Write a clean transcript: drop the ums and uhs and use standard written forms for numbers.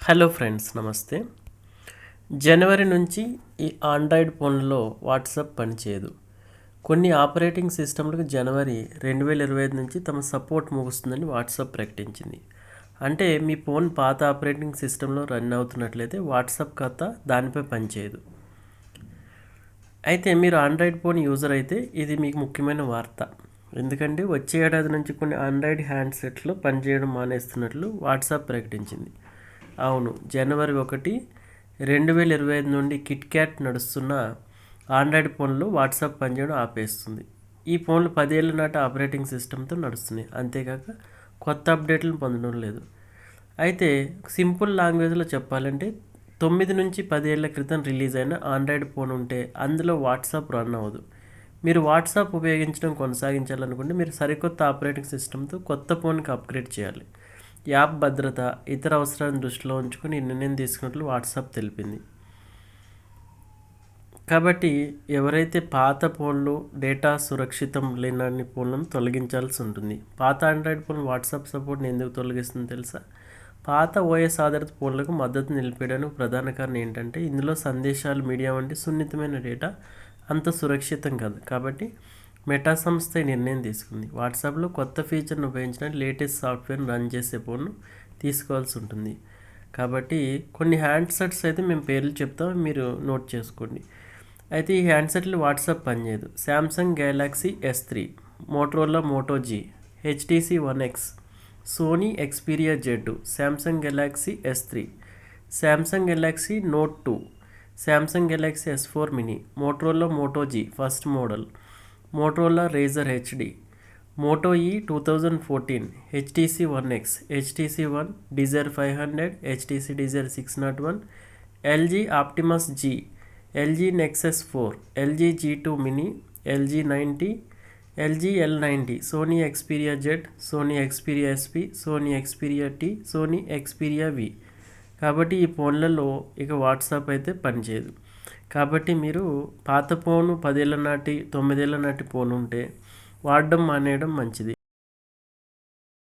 Hello friends, నమస్తే. జనవరి నుంచి ఈ ఆండ్రాయిడ్ ఫోన్లో వాట్సాప్ పనిచేయదు. కొన్ని ఆపరేటింగ్ సిస్టమ్లకు జనవరి 2025 నుంచి తమ సపోర్ట్ ముగుస్తుందని వాట్సాప్ ప్రకటించింది. అంటే మీ ఫోన్ పాత ఆపరేటింగ్ సిస్టంలో రన్ అవుతున్నట్లయితే వాట్సాప్ ఖాతా దానిపై పనిచేయదు. అయితే మీరు ఆండ్రాయిడ్ ఫోన్ యూజర్ అయితే ఇది మీకు ముఖ్యమైన వార్త. ఎందుకంటే వచ్చే ఏడాది నుంచి కొన్ని ఆండ్రాయిడ్ హ్యాండ్సెట్లు పనిచేయడం మానేస్తున్నట్లు వాట్సాప్ ప్రకటించింది. అవును, జనవరి 1, 2025 నుండి కిట్ క్యాట్ నడుస్తున్న ఆండ్రాయిడ్ ఫోన్లు వాట్సాప్ పనిచేయడం ఆపేస్తుంది. ఈ ఫోన్లు 10 ఏళ్ల నాటి ఆపరేటింగ్ సిస్టమ్తో నడుస్తున్నాయి. అంతేకాక కొత్త అప్డేట్లను పొందడం లేదు. అయితే సింపుల్ లాంగ్వేజ్లో చెప్పాలంటే 9 నుంచి 10 ఏళ్ల క్రితం రిలీజ్ అయిన ఆండ్రాయిడ్ ఫోన్ ఉంటే అందులో వాట్సాప్ రన్ అవ్వదు. మీరు వాట్సాప్ ఉపయోగించడం కొనసాగించాలనుకుంటే మీరు సరికొత్త ఆపరేటింగ్ సిస్టమ్తో కొత్త ఫోన్కి అప్గ్రేడ్ చేయాలి. యాప్ భద్రత, ఇతర అవసరాలను దృష్టిలో ఉంచుకొని ఈ నిర్ణయం తీసుకున్నట్లు వాట్సాప్ తెలిపింది. కాబట్టి ఎవరైతే పాత ఫోన్లు, డేటా సురక్షితం లేని ఫోన్లను తొలగించాల్సి ఉంటుంది. పాత ఆండ్రాయిడ్ ఫోన్ వాట్సాప్ సపోర్ట్ని ఎందుకు తొలగిస్తుందో తెలుసా? పాత ఓఎస్ ఆధారిత ఫోన్లకు మద్దతు నిలిపేయడానికి ప్రధాన కారణం ఏంటంటే ఇందులో సందేశాలు, మీడియా వంటి సున్నితమైన డేటా అంత సురక్షితం కాదు. కాబట్టి మెటా సంస్థ ఈ నిర్ణయం తీసుకుంది. వాట్సాప్లో కొత్త ఫీచర్ను ఉపయోగించడానికి లేటెస్ట్ సాఫ్ట్వేర్ను రన్ చేసే ఫోన్ను తీసుకోవాల్సి ఉంటుంది. కాబట్టి కొన్ని హ్యాండ్సెట్స్ అయితే మేము పేర్లు చెప్తాం, మీరు నోట్ చేసుకోండి. అయితే ఈ హ్యాండ్సెట్లు వాట్సాప్ పనిచేయదు. Samsung Galaxy S3, Motorola Moto G, HTC One X, Sony Xperia Z2, Samsung Galaxy S3, Samsung Galaxy Note 2, Samsung Galaxy S4 mini, Motorola Moto G first model, Motorola Razr HD, Moto E 2014, HTC One X, HTC One, Desire 500, HTC Desire 601, LG Optimus G, LG Nexus 4, LG G2 Mini, LG 90, LG L90, Sony Xperia Z, Sony Xperia SP, Sony Xperia T, Sony Xperia V. కాబట్టి ఈ ఫోన్లలో ఇక WhatsApp అయితే పనిచేయదు. కాబట్టి మీరు పాత phone 10 ఏళ్ల నాటి, 9 ఏళ్ల నాటి ఫోన్ ఉంటే వాడడం మానేయడం మంచిది.